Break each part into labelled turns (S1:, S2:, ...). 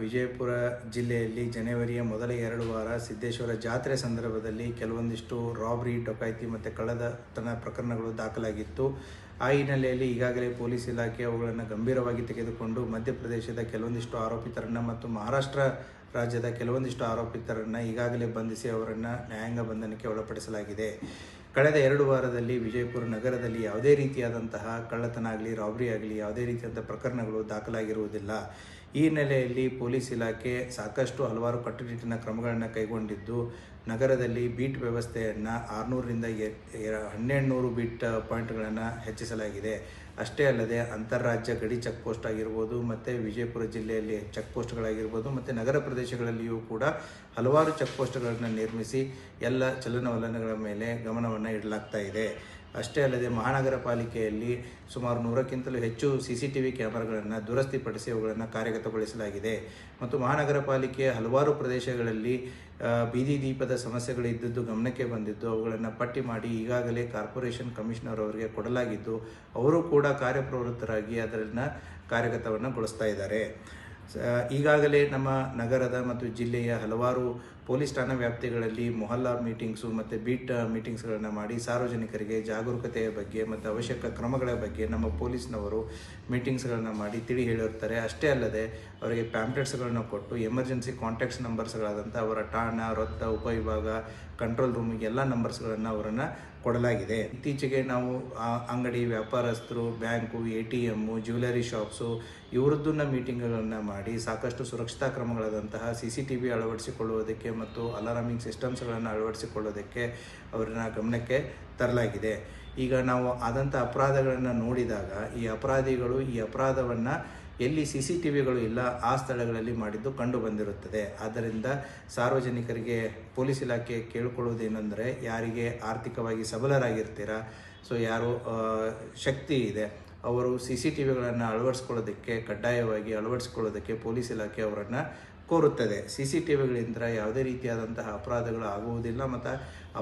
S1: ವಿಜಯಪುರ ಜಿಲ್ಲೆಯಲ್ಲಿ ಜನವರಿಯ ಮೊದಲ 2 ವಾರ ಸಿದ್ದೇಶ್ವರ ಜಾತ್ರೆ ಸಂದರ್ಭದಲ್ಲಿ ಕೆಲವೊಂದಿಷ್ಟು ರಾಬರಿ, ಡಕಾಯಿತಿ ಮತ್ತು ಕಳ್ಳತನ ಪ್ರಕರಣಗಳು ದಾಖಲಾಗಿತ್ತು. ಆ ಹಿನ್ನೆಲೆಯಲ್ಲಿ ಈಗಾಗಲೇ ಪೊಲೀಸ್ ಇಲಾಖೆ ಅವುಗಳನ್ನು ಗಂಭೀರವಾಗಿ ತೆಗೆದುಕೊಂಡು ಮಧ್ಯಪ್ರದೇಶದ ಕೆಲವೊಂದಿಷ್ಟು ಆರೋಪಿತರನ್ನು ಮತ್ತು ಮಹಾರಾಷ್ಟ್ರ ರಾಜ್ಯದ ಕೆಲವೊಂದಿಷ್ಟು ಆರೋಪಿತರನ್ನು ಈಗಾಗಲೇ ಬಂಧಿಸಿ ಅವರನ್ನು ನ್ಯಾಯಾಂಗ ಬಂಧನಕ್ಕೆ ಒಳಪಡಿಸಲಾಗಿದೆ. ಕಳೆದ 2 ವಾರದಲ್ಲಿ ವಿಜಯಪುರ ನಗರದಲ್ಲಿ ಯಾವುದೇ ರೀತಿಯಾದಂತಹ ಕಳ್ಳತನ ಆಗಲಿ, ರಾಬರಿ ಆಗಲಿ, ಯಾವುದೇ ರೀತಿಯಾದಂಥ ಪ್ರಕರಣಗಳು ದಾಖಲಾಗಿರುವುದಿಲ್ಲ. ಈ ಹಿನ್ನೆಲೆಯಲ್ಲಿ ಪೊಲೀಸ್ ಇಲಾಖೆ ಸಾಕಷ್ಟು ಹಲವಾರು ಕಟ್ಟುನಿಟ್ಟಿನ ಕ್ರಮಗಳನ್ನು ಕೈಗೊಂಡಿದ್ದು, ನಗರದಲ್ಲಿ ಬೀಟ್ ವ್ಯವಸ್ಥೆಯನ್ನು 600ರಿಂದ 1200 ಬೀಟ್ ಪಾಯಿಂಟ್ಗಳನ್ನು ಹೆಚ್ಚಿಸಲಾಗಿದೆ. ಅಷ್ಟೇ ಅಲ್ಲದೆ ಅಂತಾರಾಜ್ಯ ಗಡಿ ಚೆಕ್ ಪೋಸ್ಟ್ ಆಗಿರ್ಬೋದು, ಮತ್ತು ವಿಜಯಪುರ ಜಿಲ್ಲೆಯಲ್ಲಿ ಚೆಕ್ ಪೋಸ್ಟ್ಗಳಾಗಿರ್ಬೋದು, ಮತ್ತು ನಗರ ಪ್ರದೇಶಗಳಲ್ಲಿಯೂ ಕೂಡ ಹಲವಾರು ಚೆಕ್ ಪೋಸ್ಟ್ಗಳನ್ನು ನಿರ್ಮಿಸಿ ಎಲ್ಲ ಚಲನವಲನಗಳ ಮೇಲೆ ಗಮನವನ್ನು ಇಡಲಾಗ್ತಾ ಇದೆ. ಅಷ್ಟೇ ಅಲ್ಲದೆ ಮಹಾನಗರ ಪಾಲಿಕೆಯಲ್ಲಿ ಸುಮಾರು 100ಕ್ಕಿಂತಲೂ ಹೆಚ್ಚು CCTV ಕ್ಯಾಮರಾಗಳನ್ನು ದುರಸ್ತಿಪಡಿಸಿ ಅವುಗಳನ್ನು ಕಾರ್ಯಗತಗೊಳಿಸಲಾಗಿದೆ. ಮತ್ತು ಮಹಾನಗರ ಪಾಲಿಕೆಯ ಹಲವಾರು ಪ್ರದೇಶಗಳಲ್ಲಿ ಬೀದಿ ದೀಪದ ಸಮಸ್ಯೆಗಳಿದ್ದದ್ದು ಗಮನಕ್ಕೆ ಬಂದಿದ್ದು ಅವುಗಳನ್ನು ಪಟ್ಟಿ ಮಾಡಿ ಈಗಾಗಲೇ ಕಾರ್ಪೊರೇಷನ್ ಕಮಿಷನರ್ ಅವರಿಗೆ ಕೊಡಲಾಗಿದ್ದು, ಅವರು ಕೂಡ ಕಾರ್ಯಪ್ರವೃತ್ತರಾಗಿ ಅದನ್ನು ಕಾರ್ಯಗತಗೊಳಿಸ್ತಾ ಇದ್ದಾರೆ. ಈಗಾಗಲೇ ನಮ್ಮ ನಗರದ ಮತ್ತು ಜಿಲ್ಲೆಯ ಹಲವಾರು ಪೊಲೀಸ್ ಠಾಣಾ ವ್ಯಾಪ್ತಿಗಳಲ್ಲಿ ಮೊಹಲ್ಲಾ ಮೀಟಿಂಗ್ಸು ಮತ್ತು ಬೀಟ್ ಮೀಟಿಂಗ್ಸ್ಗಳನ್ನು ಮಾಡಿ ಸಾರ್ವಜನಿಕರಿಗೆ ಜಾಗರೂಕತೆಯ ಬಗ್ಗೆ ಮತ್ತು ಅವಶ್ಯಕ ಕ್ರಮಗಳ ಬಗ್ಗೆ ನಮ್ಮ ಪೊಲೀಸ್ನವರು ಮೀಟಿಂಗ್ಸ್ಗಳನ್ನು ಮಾಡಿ ತಿಳಿ ಹೇಳಿರ್ತಾರೆ. ಅಷ್ಟೇ ಅಲ್ಲದೆ ಅವರಿಗೆ ಪ್ಯಾಂಪ್ಲೆಟ್ಸ್ಗಳನ್ನು ಕೊಟ್ಟು ಎಮರ್ಜೆನ್ಸಿ ಕಾಂಟ್ಯಾಕ್ಟ್ಸ್ ನಂಬರ್ಸ್ಗಳಾದಂಥ ಅವರ ಠಾಣಾ, ವೃತ್ತ, ಉಪವಿಭಾಗ, ಕಂಟ್ರೋಲ್ ರೂಮಿಗೆ ಎಲ್ಲ ನಂಬರ್ಸ್ಗಳನ್ನು ಅವರನ್ನು ಕೊಡಲಾಗಿದೆ. ಇತ್ತೀಚೆಗೆ ನಾವು ಅಂಗಡಿ ವ್ಯಾಪಾರಸ್ಥರು, ಬ್ಯಾಂಕು, ATM, ಜ್ಯುವೆಲರಿ ಶಾಪ್ಸು ಇವರದ್ದನ್ನು ಮೀಟಿಂಗ್ಗಳನ್ನು ಮಾಡಿ ಸಾಕಷ್ಟು ಸುರಕ್ಷತಾ ಕ್ರಮಗಳಾದಂತಹ CCTV ಅಳವಡಿಸಿಕೊಳ್ಳುವುದಕ್ಕೆ ಮತ್ತು ಅಲಾರಾಮಿಂಗ್ ಸಿಸ್ಟಮ್ಸ್ಗಳನ್ನು ಅಳವಡಿಸಿಕೊಳ್ಳೋದಕ್ಕೆ ಅವರನ್ನ ಗಮನಕ್ಕೆ ತರಲಾಗಿದೆ. ಈಗ ನಾವು ಆದಂಥ ಅಪರಾಧಗಳನ್ನು ನೋಡಿದಾಗ ಈ ಅಪರಾಧಿಗಳು ಈ ಅಪರಾಧವನ್ನು ಎಲ್ಲಿ CCTVಗಳು ಇಲ್ಲ ಆ ಸ್ಥಳಗಳಲ್ಲಿ ಮಾಡಿದ್ದು ಕಂಡು ಬಂದಿರುತ್ತದೆ. ಆದ್ದರಿಂದ ಸಾರ್ವಜನಿಕರಿಗೆ ಪೊಲೀಸ್ ಇಲಾಖೆ ಕೇಳಿಕೊಳ್ಳುವುದೇನೆಂದರೆ, ಯಾರಿಗೆ ಆರ್ಥಿಕವಾಗಿ ಸಬಲರಾಗಿರ್ತೀರಾ, ಸೊ ಯಾರು ಶಕ್ತಿ ಇದೆ ಅವರು CCTVಗಳನ್ನು ಕಡ್ಡಾಯವಾಗಿ ಅಳವಡಿಸ್ಕೊಳ್ಳೋದಕ್ಕೆ ಪೊಲೀಸ್ ಇಲಾಖೆ ಅವರನ್ನು ಕೋರುತ್ತದೆ. CCTVಗಳಿಂದ ಯಾವುದೇ ರೀತಿಯಾದಂತಹ ಅಪರಾಧಗಳು ಆಗುವುದಿಲ್ಲ ಮತ್ತು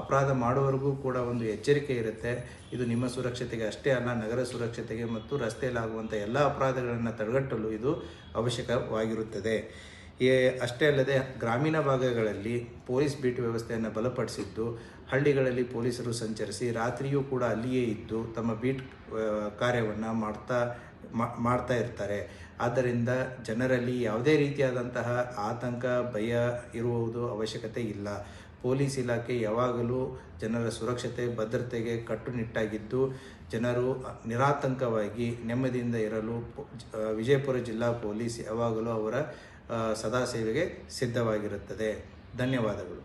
S1: ಅಪರಾಧ ಮಾಡುವವರೆಗೂ ಕೂಡ ಒಂದು ಎಚ್ಚರಿಕೆ ಇರುತ್ತೆ. ಇದು ನಿಮ್ಮ ಸುರಕ್ಷತೆಗೆ ಅಷ್ಟೇ ಅಲ್ಲ, ನಗರ ಸುರಕ್ಷತೆಗೆ ಮತ್ತು ರಸ್ತೆಯಲ್ಲಾಗುವಂಥ ಎಲ್ಲ ಅಪರಾಧಗಳನ್ನು ತಡೆಗಟ್ಟಲು ಇದು ಅವಶ್ಯಕವಾಗಿರುತ್ತದೆ. ಅಷ್ಟೇ ಅಲ್ಲದೆ ಗ್ರಾಮೀಣ ಭಾಗಗಳಲ್ಲಿ ಪೊಲೀಸ್ ಬೀಟ್ ವ್ಯವಸ್ಥೆಯನ್ನು ಬಲಪಡಿಸಿದ್ದು, ಹಳ್ಳಿಗಳಲ್ಲಿ ಪೊಲೀಸರು ಸಂಚರಿಸಿ ರಾತ್ರಿಯೂ ಕೂಡ ಅಲ್ಲಿಯೇ ಇದ್ದು ತಮ್ಮ ಬೀಟ್ ಕಾರ್ಯವನ್ನು ಮಾಡ್ತಾ ಇರ್ತಾರೆ. ಆದ್ದರಿಂದ ಜನರಲ್ಲಿ ಯಾವುದೇ ರೀತಿಯಾದಂತಹ ಆತಂಕ, ಭಯ ಇರುವುದು ಅವಶ್ಯಕತೆ ಇಲ್ಲ. ಪೊಲೀಸ್ ಇಲಾಖೆ ಯಾವಾಗಲೂ ಜನರ ಸುರಕ್ಷತೆ, ಭದ್ರತೆಗೆ ಕಟ್ಟುನಿಟ್ಟಾಗಿದ್ದು ಜನರು ನಿರಾತಂಕವಾಗಿ ನೆಮ್ಮದಿಯಿಂದ ಇರಲು ವಿಜಯಪುರ ಜಿಲ್ಲಾ ಪೊಲೀಸ್ ಯಾವಾಗಲೂ ಅವರ ಸದಾ ಸೇವೆಗೆ ಸಿದ್ಧವಾಗಿರುತ್ತದೆ. ಧನ್ಯವಾದಗಳು.